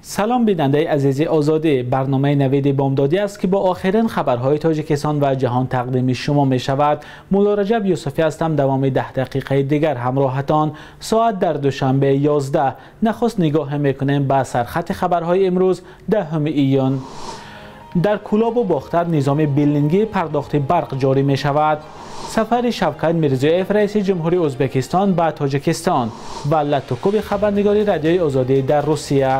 سلام بیننده عزیز آزادی، برنامه نوید بامدادی است که با آخرین خبرهای تاجیکستان و جهان تقدیم شما می شود. مولا رجب یوسفی هستم. دوام 10 دقیقه دیگر همراهتان. ساعت در دوشنبه 11 نخست نگاه میکنیم به سرخط خبرهای امروز 10 ایون. در کولاب و باختر نظام بیلینگی پرداخت برق جاری می شود. سفر شوکت میرزیویف رئیس جمهوری ازبکستان به تاجیکستان و لطوکوب خبرنگاری رادیوی آزادی در روسیه.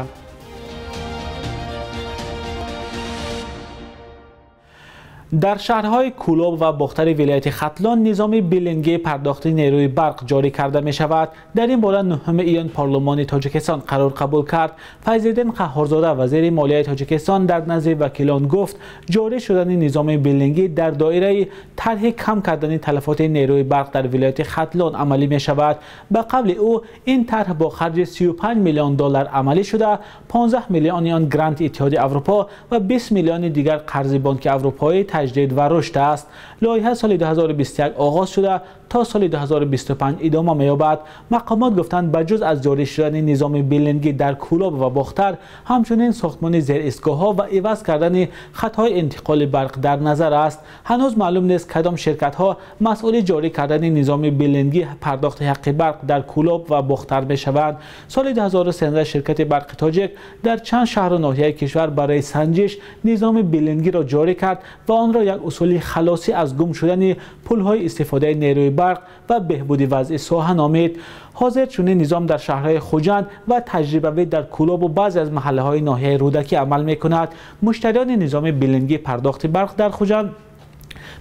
در شهرهای کولاب و باختر ولایت ختلان نظام بیلینگی پرداخت نیروی برق جاری کرده می شود. در این باره 9 ایون پارلمان تاجیکستان قرار قبول کرد. فیض‌الدین قهارزاده وزیر مالیه تاجیکستان در نزد وکیلان گفت جاری شدن نظام بیلینگی در دایره طرح کم کردن تلفات نیروی برق در ولایت ختلان عملی می شود. به قول او این طرح با خرج 35 میلیون دلار عملی شده. 15 میلیون آن گرانت اتحادیه اروپا و 20 میلیون دیگر قرض بانک اروپایی تجدید و رشد است. لایحه سال 2021 آغاز شده تا سال 2025 ادامه می‌یابد. مقامات گفتند بجز از جاری شدن نظام بیلینگی در کولاب و باختر، همچنین ساختمان زیر ایستگاه‌ها و عوض کردن خطهای انتقال برق در نظر است. هنوز معلوم نیست کدام شرکت‌ها مسئول جاری کردن نظام بیلینگی پرداخت حق برق در کولاب و باختر می‌شوند. سال 2013 شرکت برق تاجیک در چند شهر و ناحیه کشور برای سنجش نظام بیلینگی را جاری کرد و آن را یک اصول خلاصی از گم شدن پل‌های استفاده نیروی برق و بهبود وضع ساحه نامید. حاضر چنین نظام در شهرهای خوجند و تجربوی در کولاب و بعضی از محله‌های ناحیه رودکی عمل می‌کند. مشتریان نظام بیلینگی پرداخت برق در خوجند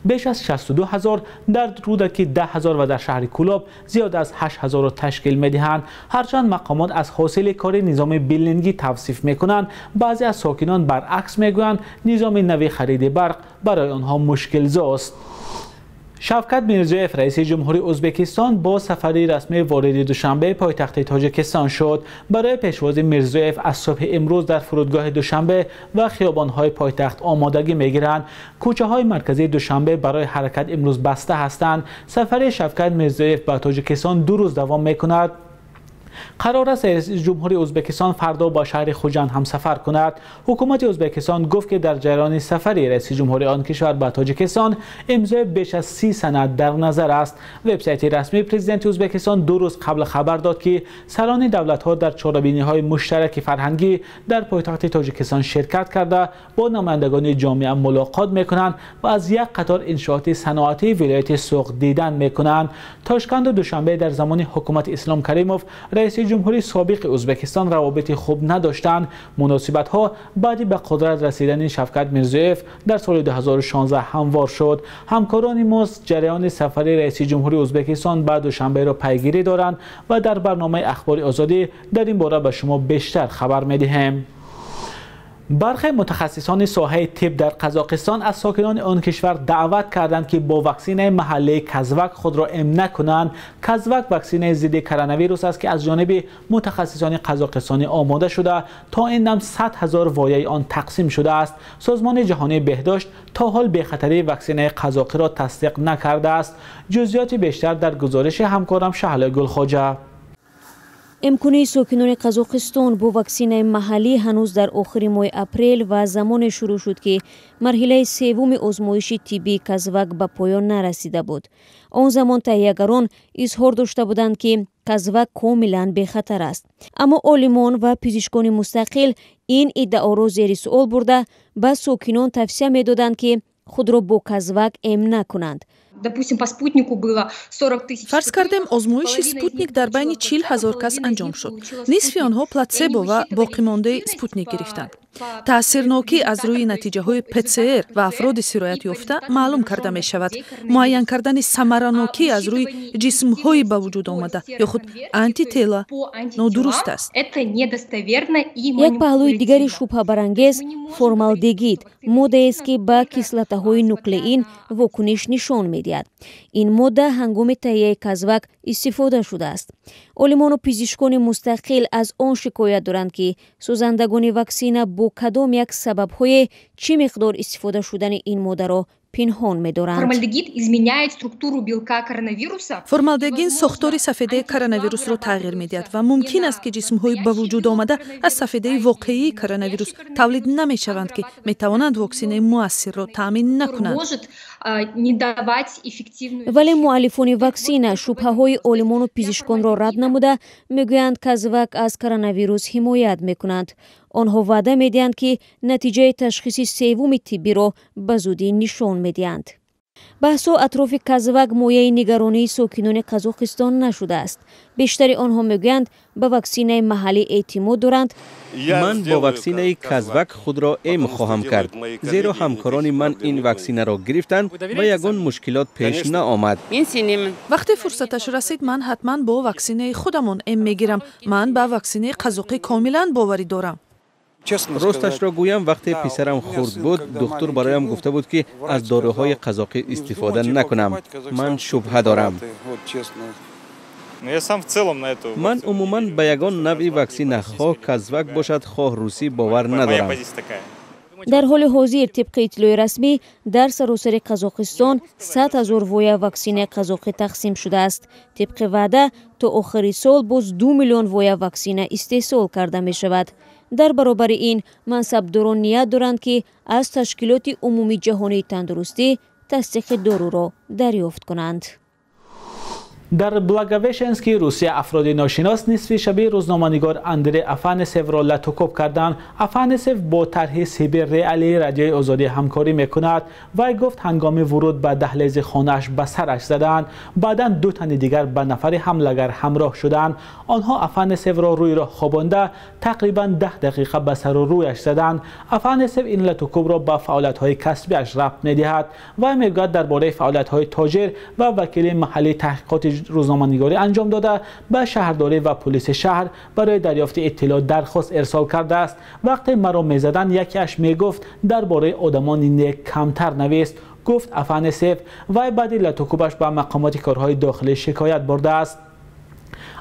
بیش از 62,000، در رودکی 10,000 و در شهر کولاب زیاد از 8,000 را تشکیل می‌دهند. هرچند مقامات از حاصل کار نظام بیلینگی توصیف می‌کنند، بعضی از ساکنان برعکس می‌گویند نظام نوی خرید برق برای آنها مشکل زاست. شوکت میرزیویف رئیس جمهوری ازبکستان با سفری رسمی وارد دوشنبه پایتخت تاجیکستان شد. برای پیشواز میرزیویف از صبح امروز در فرودگاه دوشنبه و خیابان‌های پایتخت آمادگی می‌گیرند. کوچه‌های مرکزی دوشنبه برای حرکت امروز بسته هستند. سفر شوکت میرزیویف به تاجیکستان 2 روز دوام می‌کند. قرار است رئیس جمهوری ازبکستان فردا با شهر خوجند هم سفر کند. حکومت ازبکستان گفت که در جریان سفری رئیس جمهوری آن کشور به تاجیکستان امضای بیش از 30 سند در نظر است. وبسایت رسمی پرزیدنت ازبکستان 2 روز قبل خبر داد که سران دولت‌ها در چهاربینی‌های مشترک فرهنگی در پایتخت تاجیکستان شرکت کرده با نمایندگان جامعه ملاقات می‌کنند و از یک قطار انشاءات صنعتی ولایت سوق دیدن می‌کنند. تاشکند دوشنبه در زمان حکومت اسلام کریموف رئیس جمهوری سابق ازبکستان روابط خوب نداشتند. مناسبت‌ها بعدی به قدرت رسیدن شوکت میرزیویف در سال 2016 هموار شد. همکاران ما جریان سفر رئیس جمهوری ازبکستان بعد دوشنبه را پیگیری دارند و در برنامه اخبار آزادی در این باره به شما بیشتر خبر می‌دهیم. برخی متخصصان ساحه طب در قزاقستان از ساکنان آن کشور دعوت کردند که با واکسن محلی کزوک خود را امن کنند. کزوک واکسن ضد کرونا ویروس است که از جانب متخصصان قزاقستانی آماده شده. تا این دم 100,000 وایه آن تقسیم شده است. سازمان جهانی بهداشت تا حال بی‌خطری واکسن قزاقی را تصدیق نکرده است. جزئیات بیشتر در گزارش همکارم شهلا گلخواجه. امکانی ساکنان قزاقستان با واکسن محلی هنوز در آخر ماه اپریل و زمان شروع شد که مرحله سوم آزمایش طبی کزوک به پایان نرسیده بود. آن زمان تهیه‌گران اظهار داشته بودند که کزوک کاملا بی‌خطر است. اما عالمان و پزشکان مستقل این ادعا را زیر سوال برده به ساکنان توصیه می‌دادند که خود را با کزوک امن کنند. فرض کردیم آزمایش سپوتنیک در بین 40,000 کس انجام شد. نصف آنها پلاتسبو و باقی مانده سپوتنیک گرفتند. تاثیرناکی از روی نتیجه های PCR و افراد سرایت یافته معلوم کرده می شود. معین کردن ثمره‌ناکی از روی جسم های به وجود آمده یا خود آنتی تیلا نادرست است. یک پهلوی دیگری شبهه برانگیز فرمالدگید ماده است که با کیسلت‌های نوکلئین واکنش نشان می‌دهد. این ماده هنگام تهیه کزوک استفاده شده است. عالمان و پزشکان مستقل از آن شکایت دارند که سازندگان واکسن با کدام یک سبب‌های چه مقدار استفاده شدن این ماده را پنهان می‌دارند. формалдегид сохтори сафедаи коронавирусро тағйир медиҳад ва мумкин аст ки ҷисмҳои ба вуҷуд омада аз сафедаи воқеии коронавирус тавлид намешаванд ки метавонанд ваксинаи муассирро таъмин накунанд. вале муаллифони ваксина шубҳаҳои олимону пизишконро рад намуда мегӯянд казвак аз коронавирус ҳимоят мекунанд. онҳо ваъда медиҳанд ки натиҷаи ташхиси севуми тиббиро ба зудӣ нишон медиҳанд. баҳсо атрофи казвак мояи нигаронии сокинони қазоқистон нашудааст. бештари онҳо мегӯянд ба ваксинаи маҳаллӣ эътимод доранд. ман бо ваксинаи казвак худро эм хоҳам кард, зеро ҳамкорони ман ин ваксинаро гирифтанд ва ягон мушкилот пеш наомад. вақте фурсаташ расид ман ҳатман бо ваксинаи худамон эм мегирам. ман ба ваксинаи қазоқӣ комилан боварӣ дорам. росташро гӯям, вақте писарам хурд буд, духтур бароям гуфта буд ки аз доруҳои қазоқӣ истифода накунам. ман шубҳа дорам. ман умуман ба ягон навъи ваксина хоҳ казвак бошад, хоҳ русӣ бовар надорам. дар ҳоли ҳозир тибқи иттилои расмӣ дар саросари қазоқистон 100 000 воя ваксинаи қазоқӣ тақсим шудааст. тибқи ваъда то охири сол боз 2 миллион воя ваксина истеҳсол карда мешавад. дар баробари ин мансабдорон ният доранд ки аз ташкилоти умумии ҷаҳонии тандурустӣ тасдиқи доруро дарёфт kunand. در بلاگویشنسکی روسیه افراد ناشناس نصف شبی روزنامه‌نگار اندری افانسیو را لطوکوب کردند. افانسیو با طرح سیبری علیه رادیوی آزادی همکاری میکند. وی گفت هنگام ورود به دهلیز خانه‌اش به سرش زدند. بعدا 2 تن دیگر به نفر حمله‌گر همراه شدند. آنها افانسیو را روی راه خوابانده تقریبا 10 دقیقه به سر و رویش زدند. افانسیو این لطوکوب را به فعالیت‌های کسبیش ربط می‌دهد و میگوید درباره فعالیت‌های تاجر و وکیل محلی تحقیقات روزنامه‌نگاری انجام داده به شهرداری و پلیس شهر برای دریافت اطلاع درخواست ارسال کرده است. وقتی مرا می‌زدند یکیش میگفت درباره آدمان نیک کمتر نویس. گفت افانسیو و بعد لطوکوبش به مقامات کارهای داخلی شکایت برده است.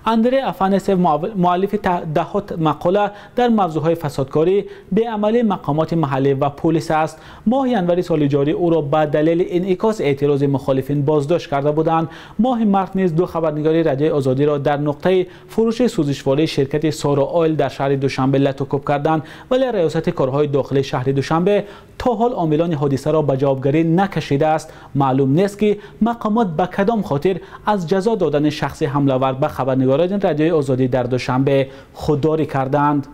اندری افانسیو مؤلف دهات مقاله در موضوعهای فسادکاری به عمل مقامات محلی و پلیس است. ماه ینوری سال جاری او را به دلیل انعکاس اعتراض مخالفین بازداشت کرده بودند. ماه مارس نیز 2 خبرنگار رادیوی آزادی را در نقطه فروش سوزشواره شرکت سارا آیل در شهر دوشنبه لطوکوب کردند، ولی ریاست کارهای داخلی شهر دوشنبه تا حال عاملان حادثه را به جوابگری نکشیده است. معلوم نیست که مقامات به کدام خاطر از جزا دادن شخص حمله‌آور به خبرنگاران رادیوی آزادی در دوشنبه خودداری کردند.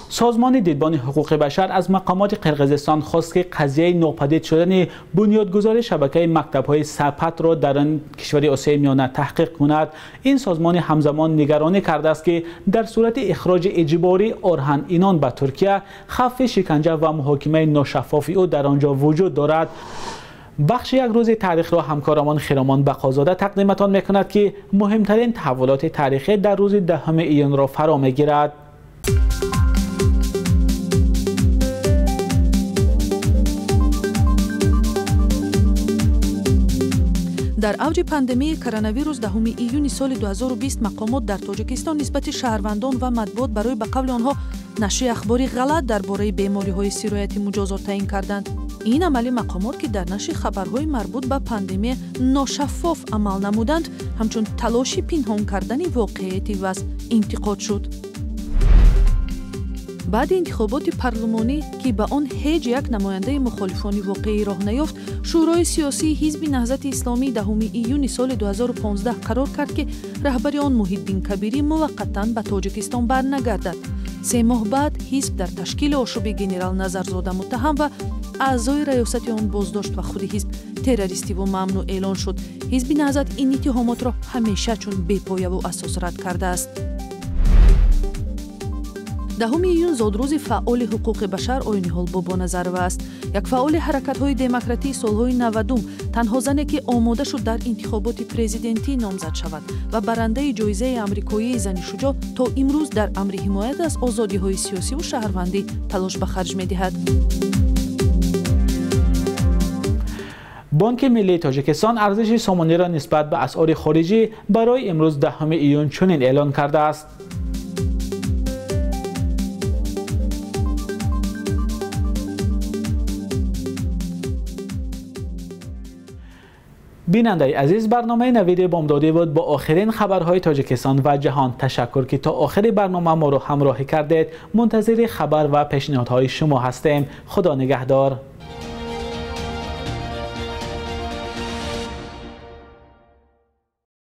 سازمان دیدبان حقوق بشر از مقامات قرقیزستان خواست که قضیه ناپدید شدن بنیادگذار شبکه مکتب‌های سپت را در آن کشور آسیای میانه تحقیق کند. این سازمان همزمان نگرانی کرده است که در صورت اخراج اجباری آرهن اینان به ترکیه خف شکنجه و محاکمه ناشفاف او در آنجا وجود دارد. بخش یک روز تاریخ را همکارمان خیرامان بقازاده تقدیمتان میکند که مهمترین تحولات تاریخی در روز 10 ایون را فرا میگیرد. дар авҷи пандемияи коронавирус 10 июни соли 2020 мақомот дар тоҷикистон нисбати шаҳрвандон ва матбуот барои ба қавли онҳо нашри ахбори ғалат дар бораи бемориҳои сирояти муҷозот таъин карданд. ин амали мақомот ки дар нашри хабарҳои марбут ба пандемия ношаффоф амал намуданд, ҳамчун талоши пинҳон кардани воқеияти вазъ интиқод шуд. баъди интихоботи парлумонӣ ки ба он ҳеҷ як намояндаи мухолифони воқеӣ роҳ наёфт, шӯрои сиёсии ҳизби наҳзати исломӣ 10 июни соли 2015 қарор кард ки раҳбари он Муҳиддин Кабирӣ муваққатан ба Тоҷикистон барнагардад. 3 моҳ баъд ҳизб дар ташкили ошоби генерал Назарзода муттаҳам ва аъзои раёсати он боздошт ва худи ҳизб террористиву мамнӯъ эълон шуд. ҳизби наҳзат ин иттиҳомотро ҳамеша чун бепояву асос рад кардааст. 10 июн зодрӯзи фаъоли ҳуқуқи башар Ойниҳол Бобоназарова аст. як фаъоли ҳаракатҳои демократии солҳои 90 танҳо зане ки омода шуд дар интихоботи президентӣ номзад шавад ва барандаи ҷоизаи амрикоии зани шуҷоъ то имрӯз дар амри ҳимоят аз озодиҳои сиёсиву шаҳрвандӣ талош ба харҷ медиҳад. بانک ملی تاجیکستان ارزش سامانی را نسبت به اسعار خارجی برای امروز 10 ایون چنین اعلان کرده است: بیننده عزیز، برنامه نوید بامدادی بود با آخرین خبرهای تاجیکستان و جهان. تشکر که تا آخر برنامه ما رو همراهی کردید. منتظر خبر و پیشنهادهای شما هستیم. خدا نگهدار.